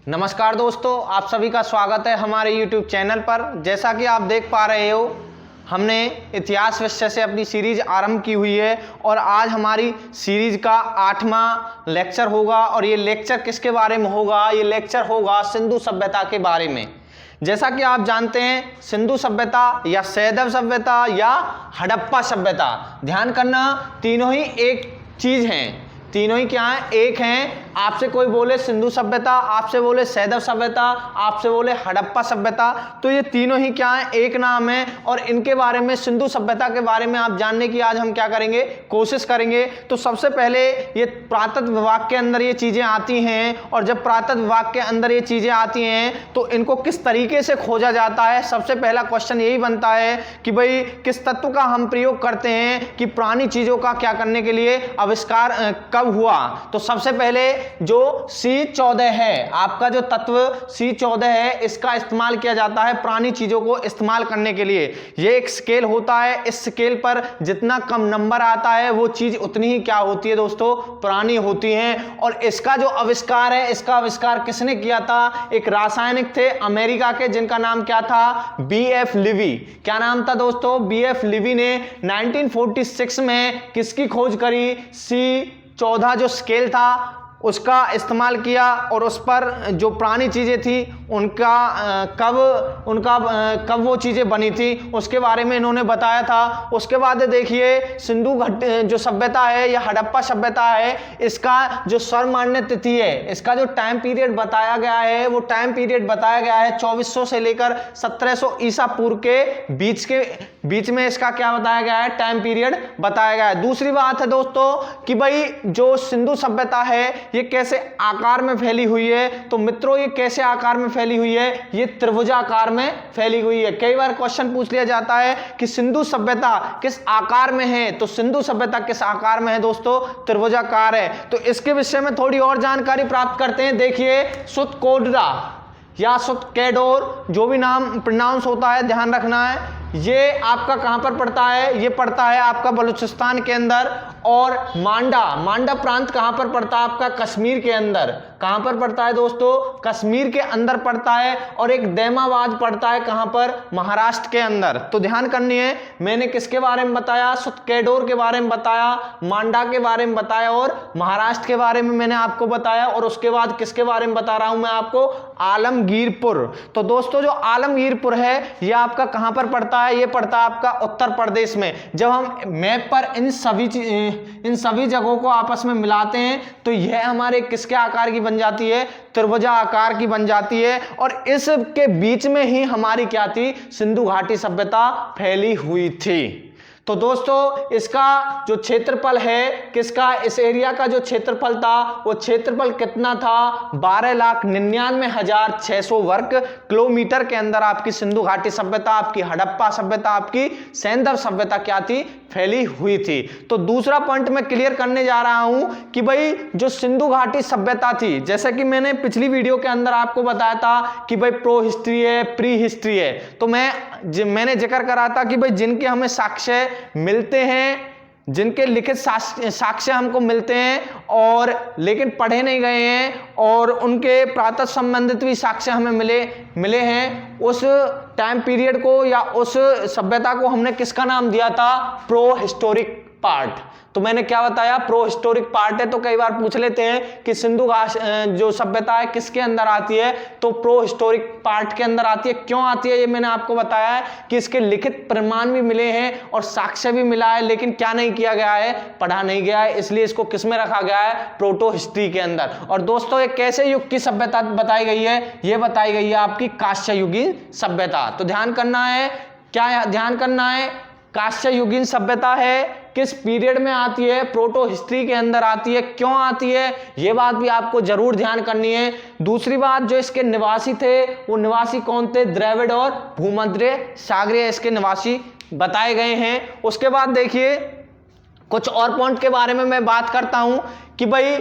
नमस्कार दोस्तों, आप सभी का स्वागत है हमारे YouTube चैनल पर। जैसा कि आप देख पा रहे हो, हमने इतिहास विषय से अपनी सीरीज आरंभ की हुई है और आज हमारी सीरीज का 8वां लेक्चर होगा। और ये लेक्चर किसके बारे में होगा? ये लेक्चर होगा सिंधु सभ्यता के बारे में। जैसा कि आप जानते हैं, सिंधु सभ्यता या सैंधव सभ्यता या हड़प्पा सभ्यता, ध्यान करना, तीनों ही एक चीज हैं। तीनों ही क्या हैं? एक हैं। आपसे कोई बोले सिंधु सभ्यता, आपसे बोले सैंधव सभ्यता, आपसे बोले हड़प्पा सभ्यता, तो ये तीनों ही क्या हैं? एक नाम है। और इनके बारे में, सिंधु सभ्यता के बारे में आप जानने की आज हम क्या करेंगे? कोशिश करेंगे। तो सबसे पहले ये पुरातत्व विभाग के अंदर ये चीजें आती हैं, और जब पुरातत्व विभाग के अंदर ये चीजें आती हैं तो इनको किस तरीके से खोजा जाता है? सबसे पहला क्वेश्चन यही बनता है कि भाई किस तत्व का हम प्रयोग करते हैं कि पुरानी चीजों का क्या करने के लिए आविष्कार कब हुआ? तो सबसे पहले जो C14 है, आपका जो तत्व C14 है, इसका इस्तेमाल किया जाता है पुरानी चीजों को इस्तेमाल करने के लिए। ये एक स्केल होता है, इस स्केल पर जितना कम नंबर आता है वो चीज उतनी ही क्या होती है दोस्तों? पुरानी होती है। और इसका जो आविष्कार है, इसका आविष्कार किसने किया था? एक रासायनिक थे अमेरिका के, जिनका नाम क्या था? BF Levi. क्या नाम था दोस्तों? BF लिवी ने 1946 में किसकी खोज करी? C14 जो स्केल था उसका इस्तेमाल किया, और उस पर जो पुरानी चीज़ें थी कब वो चीज़ें बनी थी उसके बारे में इन्होंने बताया था। उसके बाद देखिए, सिंधु जो सभ्यता है या हड़प्पा सभ्यता है, इसका जो सर्वमान्य तिथि है, इसका जो टाइम पीरियड बताया गया है, वो टाइम पीरियड बताया गया है 2400 से लेकर 1700 ईसा पूर्व के बीच में इसका क्या बताया गया है? टाइम पीरियड बताया गया है। दूसरी बात है दोस्तों कि भाई जो सिंधु सभ्यता है ये कैसे आकार में फैली हुई है? तो मित्रों, ये कैसे आकार में फैली हुई है? ये त्रिभुजाकार में फैली हुई है। कई बार क्वेश्चन पूछ लिया जाता है कि सिंधु सभ्यता किस आकार में है? तो सिंधु सभ्यता किस आकार में है दोस्तों? त्रिभुजाकार है। तो इसके विषय में थोड़ी और जानकारी प्राप्त करते हैं। देखिए, सुतकोडरा या सुतकेडोर, जो भी नाम प्रोनाउंस होता है, ध्यान रखना है। ये आपका कहां पर पड़ता है? ये पड़ता है आपका बलूचिस्तान के अंदर। और मांडा प्रांत कहां पर पड़ता है? आपका कश्मीर के अंदर। कहां पर पड़ता है दोस्तों? कश्मीर के अंदर पड़ता है। और एक दैमाबाद पड़ता है कहां पर? महाराष्ट्र के अंदर। तो ध्यान करनी है, मैंने किसके बारे में बताया? सुतकेडोर के बारे में बताया, मांडा के बारे में बताया, और महाराष्ट्र के बारे में मैंने आपको बताया। और उसके बाद किसके बारे में बता रहा हूं मैं आपको? आलमगीरपुर। तो दोस्तों, जो आलमगीरपुर है ये आपका कहां पर पड़ता है? ये पड़ता है आपका उत्तर प्रदेश में। जब हम मैप पर इन सभी जगहों को आपस में मिलाते हैं तो यह हमारे किसके आकार की बन जाती है? त्रिभुजा आकार की बन जाती है। और इसके बीच में ही हमारी क्या थी? सिंधु घाटी सभ्यता फैली हुई थी। तो दोस्तों, इसका जो क्षेत्रफल है, किसका? इस एरिया का जो क्षेत्रफल था, वो क्षेत्रफल कितना था? 12,99,600 वर्ग किलोमीटर के अंदर आपकी सिंधु घाटी सभ्यता, आपकी हड़प्पा सभ्यता, आपकी सैंधव सभ्यता क्या थी? फैली हुई थी। तो दूसरा पॉइंट मैं क्लियर करने जा रहा हूं कि भाई जो सिंधु घाटी सभ्यता थी, जैसे कि मैंने पिछली वीडियो के अंदर आपको बताया था कि भाई प्रो हिस्ट्री है, प्री हिस्ट्री है। तो मैंने जिक्र करा था कि भाई जिनके हमें साक्ष्य मिलते हैं, जिनके लिखित साक्ष्य हमको मिलते हैं और लेकिन पढ़े नहीं गए हैं, और उनके पुरातत्व संबंधित भी साक्ष्य हमें मिले हैं, उस टाइम पीरियड को या उस सभ्यता को हमने किसका नाम दिया था? Pro historic part. तो मैंने क्या बताया? प्रो हिस्टोरिक पार्ट है। तो कई बार पूछ लेते हैं कि सिंधु जो सभ्यता है किसके अंदर आती है? तो प्रो हिस्टोरिक पार्ट के अंदर आती है। क्यों आती है? ये मैंने आपको बताया है कि इसके लिखित प्रमाण भी मिले हैं और साक्ष्य भी मिला है, लेकिन क्या नहीं किया गया है? पढ़ा नहीं गया है। इसलिए इसको किस में रखा गया है? प्रोटो हिस्ट्री के अंदर। और दोस्तों, ये कैसे युग की सभ्यता बताई गई है? ये बताई गई है आपकी कांस्य युगीन सभ्यता। तो ध्यान करना है, क्या ध्यान करना है? कांस्य युगीन सभ्यता है, किस पीरियड में आती है? प्रोटो हिस्ट्री के अंदर आती है। क्यों आती है? ये बात भी आपको जरूर ध्यान करनी है। दूसरी बात, जो इसके निवासी थे वो निवासी कौन थे? द्रविड़ और भूमध्य सागरीय इसके निवासी बताए गए हैं। उसके बाद देखिए, कुछ और पॉइंट के बारे में मैं बात करता हूं कि भाई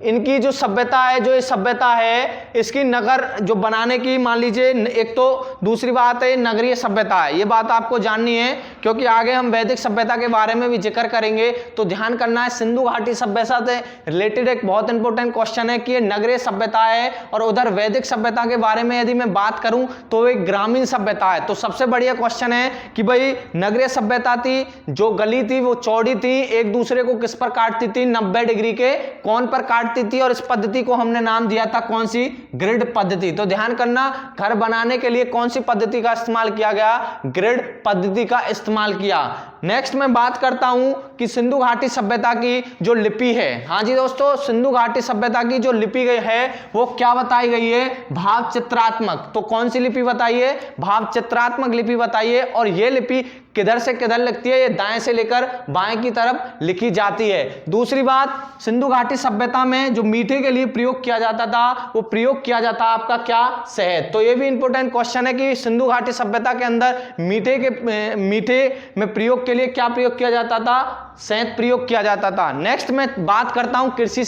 इनकी जो सभ्यता है, जो ये सभ्यता है, इसकी नगर जो बनाने की, मान लीजिए, एक तो दूसरी बात है नगरीय सभ्यता है, ये बात आपको जाननी है क्योंकि आगे हम वैदिक सभ्यता के बारे में भी जिक्र करेंगे। तो ध्यान करना है, सिंधु घाटी सभ्यता से रिलेटेड एक बहुत इंपॉर्टेंट क्वेश्चन है कि ये नगरीय सभ्यता है, और उधर वैदिक सभ्यता के बारे में यदि मैं बात करूं तो एक ग्रामीण सभ्यता है। तो सबसे बढ़िया क्वेश्चन है कि भाई नगरीय सभ्यता थी, जो गली थी वो चौड़ी थी, एक दूसरे को किस पर काटती थी, 90 डिग्री के कोण पर काटती थी, और इस पद्धति को हमने नाम दिया था कौन सी, ग्रिड पद्धति। तो ध्यान करना, घर बनाने के लिए कौन सी पद्धति का इस्तेमाल किया गया, ग्रिड पद्धति का इस्तेमाल किया। नेक्स्ट मैं बात करता हूं कि सिंधु घाटी सभ्यता की जो लिपि है, हाँ जी दोस्तों, सिंधु घाटी सभ्यता की जो लिपि गई है वो क्या बताई गई है, भाव चित्रात्मक। तो कौन सी लिपि बताइए, भाव चित्रात्मक लिपि बताइए। और ये लिपि किधर से किधर लिखती है, ये दाएं से लेकर बाएं की तरफ लिखी जाती है। दूसरी बात, सिंधु घाटी सभ्यता में जो मीठे के लिए प्रयोग किया जाता था, वो प्रयोग किया जाता आपका क्या, शहद। तो ये भी इंपॉर्टेंट क्वेश्चन है कि सिंधु घाटी सभ्यता के अंदर मीठे में प्रयोग के लिए क्या प्रयोग किया जाता था, शहद प्रयोग किया जाता था। नेक्स्ट मैं बात करता हूं कृषि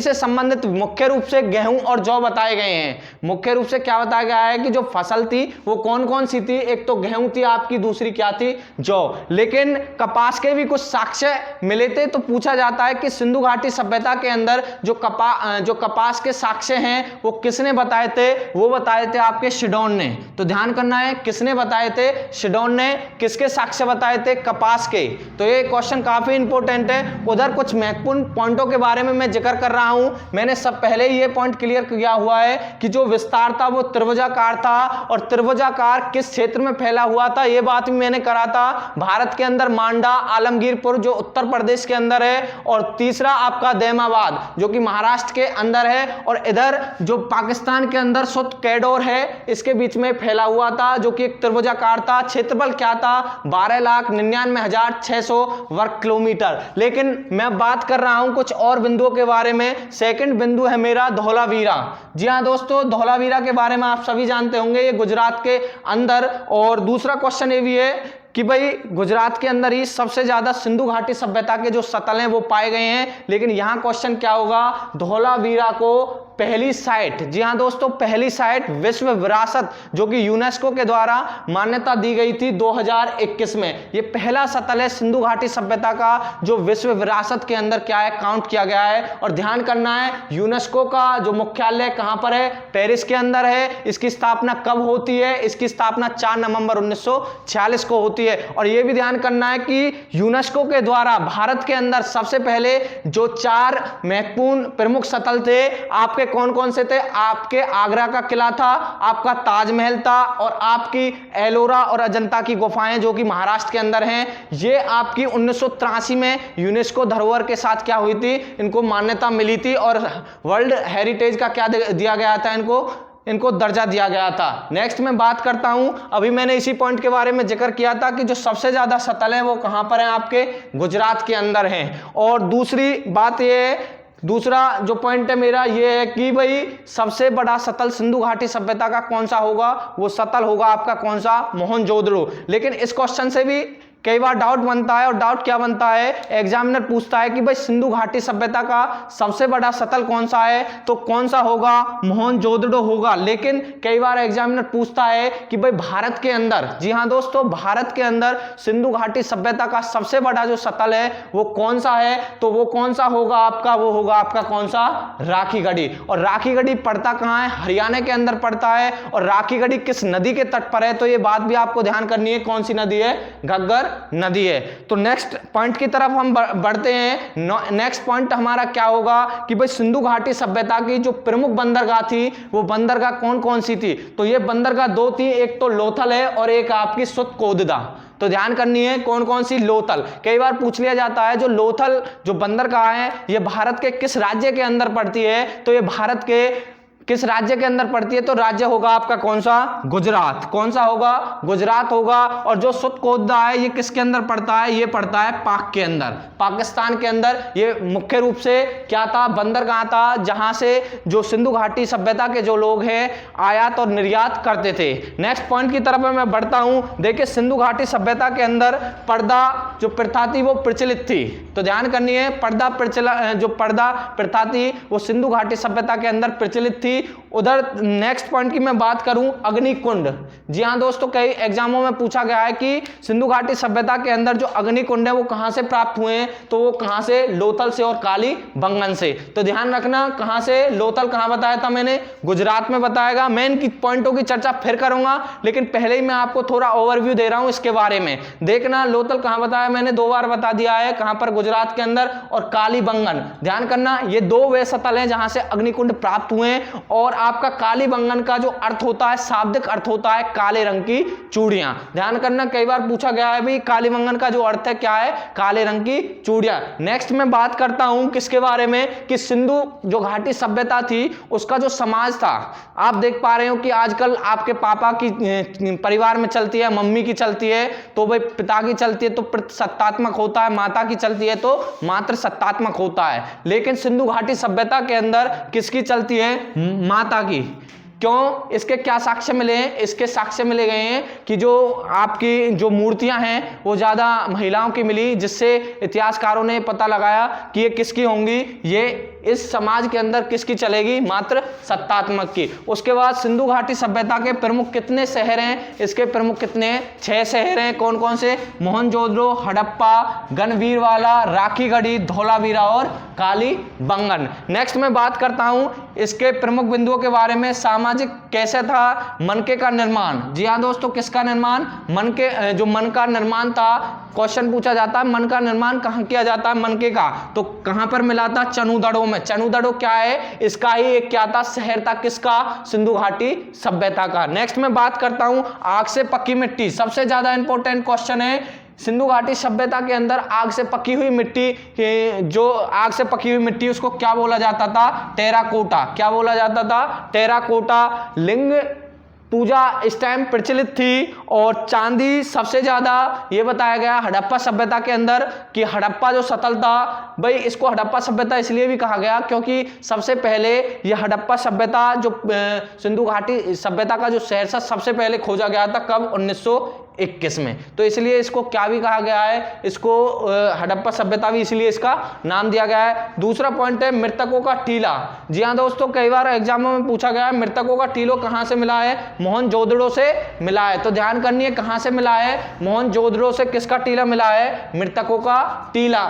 से संबंधित मुख्य रूप से गेहूं और जौ बताए गए हैं। मुख्य रूप से क्या बताया गया है कि जो फसल थी वो कौन कौन सी थी, एक तो गेहूं थी आपकी, दूसरी क्या थी, जौ। लेकिन कपास के भी कुछ साक्ष्य मिले थे। तो पूछा जाता है कि सिंधु घाटी सभ्यता के अंदर जो कपास के साक्ष्य हैं वो किसने बताए थे, वो बताए थे आपके शिडोन ने। तो ध्यान करना है, किसने बताए थे, शिडोन ने। किसके साक्ष्य बताए थे, कपास के। तो ये क्वेश्चन काफी इंपॉर्टेंट है। उधर कुछ महत्वपूर्ण पॉइंटों के बारे में मैं जिक्र कर रहा हूं। मैंने सब पहले ही ये पॉइंट क्लियर किया हुआ है कि जो विस्तार था वो त्रिभुजाकार था, और त्रिभुजाकार किस क्षेत्र में फैला हुआ था ये बात भी मैंने करा था, भारत के अंदर मांडा, आलमगीरपुर जो उत्तर प्रदेश के अंदर है, और तीसरा आपका दैमाबाद जो कि महाराष्ट्र के अंदर है, और इधर जो पाकिस्तान के अंदर सुत कैडोर है, इसके बीच में फैला हुआ था, जो कि एक त्रिभुजाकार था। क्षेत्रफल क्या था, 12,99,600 वर्ग किलोमीटर। लेकिन मैं बात कर रहा हूं कुछ और बिंदुओं के बारे में। सेकंड बिंदु है मेरा धौलावीरा। जी हां दोस्तों, धौलावीरा के बारे में आप सभी जानते होंगे, ये गुजरात के अंदर। और दूसरा क्वेश्चन ये भी है कि भाई गुजरात के अंदर ही सबसे ज्यादा सिंधु घाटी सभ्यता के जो सतल हैं वो पाए गए हैं। लेकिन यहां क्वेश्चन क्या होगा, धौलावीरा को पहली साइट, जी हां दोस्तों, पहली साइट विश्व विरासत जो कि यूनेस्को के द्वारा मान्यता दी गई थी 2021 में। ये पहला सतल है सिंधु घाटी सभ्यता का जो विश्व विरासत के अंदर क्या है, काउंट किया गया है। और ध्यान करना है, यूनेस्को का जो मुख्यालय कहां पर है, पेरिस के अंदर है। इसकी स्थापना कब होती है, इसकी स्थापना 4 नवंबर 1946 को होती है। और यह भी ध्यान करना है कि यूनेस्को के द्वारा भारत के अंदर सबसे पहले जो 4 महत्वपूर्ण प्रमुख सतल थे, आपके कौन कौन से थे, आपके आगरा का किला था, आपका ताजमहल था, और आपकी एलोरा और अजंता की गुफाएं जो कि महाराष्ट्र के अंदर हैं। ये आपकी 1983 में यूनेस्को धरोहर के साथ क्या हुई थी, इनको मान्यता मिली थी, और वर्ल्ड हेरिटेज का क्या दिया गया था, इनको दर्जा दिया गया था। नेक्स्ट मैं बात करता हूं, अभी मैंने इसी पॉइंट के बारे में जिक्र किया था कि जो सबसे ज्यादा सतल है वो कहां पर है, आपके गुजरात के अंदर हैं। और दूसरी बात ये है, दूसरा जो पॉइंट है मेरा ये है कि भाई सबसे बड़ा सतल सिंधु घाटी सभ्यता का कौन सा होगा, वो सतल होगा आपका कौन सा, मोहनजोदड़ो। लेकिन इस क्वेश्चन से भी कई बार डाउट बनता है, और डाउट क्या बनता है, एग्जामिनर पूछता है कि भाई सिंधु घाटी सभ्यता का सबसे बड़ा सतल कौन सा है, तो कौन सा होगा, मोहनजोदड़ो होगा। लेकिन कई बार एग्जामिनर पूछता है कि भाई भारत के अंदर, जी हां दोस्तों, भारत के अंदर सिंधु घाटी सभ्यता का सबसे बड़ा जो सतल है वो कौन सा है, तो वो कौन सा होगा आपका, वो होगा आपका कौन सा, राखीगढ़ी। और राखीगढ़ी पड़ता कहां है, हरियाणा के अंदर पड़ता है। और राखीगढ़ी किस नदी के तट पर है, तो ये बात भी आपको ध्यान करनी है, कौन सी नदी है, घग्गर नदी है। तो नेक्स्ट पॉइंट की तरफ हम बढ़ते हैं। नेक्स्ट पॉइंट हमारा क्या होगा कि भाई सिंधु घाटी सभ्यता की जो प्रमुख बंदरगाह थी वो बंदरगाह कौन कौन सी थी, तो ये बंदरगाह 2 थी, एक तो लोथल है और एक आपकी सुतकोददा। तो ध्यान करनी है कौन कौन सी, लोथल। कई बार पूछ लिया जाता है जो लोथल जो बंदरगाह है ये भारत के किस राज्य के अंदर पड़ती है, तो ये भारत के किस राज्य के अंदर पड़ती है? तो राज्य होगा आपका कौन सा? गुजरात। कौन सा होगा? गुजरात होगा। और जो सुतकोदा है ये किसके अंदर पड़ता है? ये पड़ता है पाक के अंदर, पाकिस्तान के अंदर। ये मुख्य रूप से क्या था? बंदरगाह था, जहां से जो सिंधु घाटी सभ्यता के जो लोग हैं आयात और निर्यात करते थे। नेक्स्ट पॉइंट की तरफ मैं बढ़ता हूं। देखिए सिंधु घाटी सभ्यता के अंदर पर्दा जो प्रथा थी वो प्रचलित थी, तो ध्यान करनी है। जो पर्दा प्रथा थी वो सिंधु घाटी सभ्यता के अंदर प्रचलित थी। उधर नेक्स्ट पॉइंट की मैं बात करूं, अग्निकुंड। जी हां दोस्तों, कई एग्जामों में पूछा गया है कि सिंधु घाटी सभ्यता के अंदर जो अग्निकुंड है वो कहां से प्राप्त हुए हैं? तो वो कहां से? लोथल से और काली बंगन से। तो ध्यान रखना, कहां से? लोथल कहां बताया था मैंने? गुजरात में बताएगा। मैं इनकी पॉइंटों की चर्चा फिर करूंगा, लेकिन पहले ही मैं आपको थोड़ा ओवरव्यू दे रहा हूं इसके बारे में। देखना, लोथल कहां बताया मैंने? 2 बार बता दिया है। कहां पर? गुजरात के अंदर। और काली बंगन, ध्यान करना, ये 2 वे स्थल हैं जहां से अग्निकुंड प्राप्त हुए हैं। और आपका काली बंगन का जो अर्थ होता है, शाब्दिक अर्थ होता है काले रंग की चूड़ियां। ध्यान करना, कई बार पूछा गया है भी काली बंगन का जो अर्थ है क्या है? काले रंग की चूड़ियां। नेक्स्ट मैं बात करता हूं किसके बारे में? कि सिंधु जो घाटी सभ्यता थी उसका जो समाज था, आप देख पा रहे हो कि आजकल आपके पापा की परिवार में चलती है, मम्मी की चलती है तो भाई पिता की चलती है तो सत्तात्मक होता है, माता की चलती है तो मात्र सत्तात्मक होता है। लेकिन सिंधु घाटी सभ्यता के अंदर किसकी चलती है? माता की। क्यों? इसके क्या साक्ष्य मिले हैं? इसके साक्ष्य मिले गए हैं कि जो आपकी जो मूर्तियां हैं वो ज्यादा महिलाओं की मिली, जिससे इतिहासकारों ने पता लगाया कि ये किसकी होंगी? ये इस समाज के अंदर किसकी चलेगी? मात्र सत्तात्मक की। उसके बाद सिंधु घाटी सभ्यता के प्रमुख कितने शहर हैं? इसके प्रमुख कितने? 6 शहर हैं। कौन कौन से? मोहनजोदड़ो, हड़प्पा, गढ़वीरवाला, राखीगढ़ी, धौलावीरा और काली बंगन। नेक्स्ट मैं बात करता हूं इसके प्रमुख बिंदुओं के बारे में। सामाजिक कैसे था? मनके का निर्माण। जी हाँ दोस्तों, किसका निर्माण? मनके, जो मन का निर्माण था। क्वेश्चन पूछा जाता है मन का निर्माण कहां किया जाता है? मनके का। तो कहां पर मिला था? चनुदड़ो में। चनुदड़ो क्या है? इसका ही एक क्या था? शहर था। किसका? सिंधु घाटी सभ्यता का। नेक्स्ट मैं बात करता हूं आग से पकी मिट्टी। सबसे ज्यादा इंपॉर्टेंट क्वेश्चन है। सिंधु घाटी सभ्यता के अंदर आग से पकी हुई मिट्टी, जो आग से पकी हुई मिट्टी उसको क्या बोला जाता था? टेराकोटा। क्या बोला जाता था? टेराकोटा। लिंग पूजा इस टाइम प्रचलित थी। और चांदी सबसे ज्यादा ये बताया गया हड़प्पा सभ्यता के अंदर कि हड़प्पा जो सतल था, भाई इसको हड़प्पा सभ्यता इसलिए भी कहा गया क्योंकि सबसे पहले ये हड़प्पा सभ्यता जो सिंधु घाटी सभ्यता का जो शहर था सबसे पहले खोजा गया था। कब? 1921 में। तो इसलिए इसको क्या भी कहा गया है? इसको हड़प्पा सभ्यता भी इसलिए इसका नाम दिया गया है। दूसरा पॉइंट है मृतकों का टीला। जी हाँ दोस्तों, कई बार एग्जामों में पूछा गया है मृतकों का टीलो कहां से मिला है? मोहनजोदड़ो से मिला है। तो ध्यान करनी है कहां से मिला है? मोहनजोदड़ो से किसका टीला मिला है? मृतकों का टीला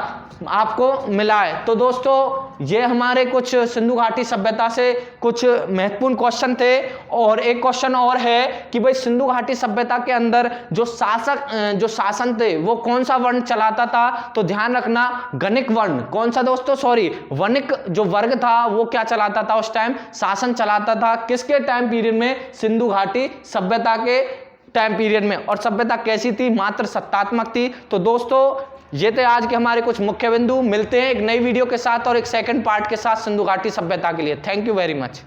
आपको मिला है। तो दोस्तों ये हमारे कुछ सिंधु घाटी सभ्यता से कुछ महत्वपूर्ण क्वेश्चन थे। और एक क्वेश्चन और है कि भाई सिंधु घाटी सभ्यता के अंदर जो शासन थे वो कौन सा वर्ण चलाता था? तो ध्यान रखना, गणिक वर्ण। कौन सा दोस्तों? सॉरी, वणिक जो वर्ग था वो क्या चलाता था उस टाइम? शासन चलाता था। किसके टाइम पीरियड में? सिंधु घाटी सभ्यता के टाइम पीरियड में। और सभ्यता कैसी थी? मात्र सत्तात्मक थी। तो दोस्तों ये थे आज के हमारे कुछ मुख्य बिंदु। मिलते हैं एक नई वीडियो के साथ और एक सेकंड पार्ट के साथ सिंधु घाटी सभ्यता के लिए। Thank you very much.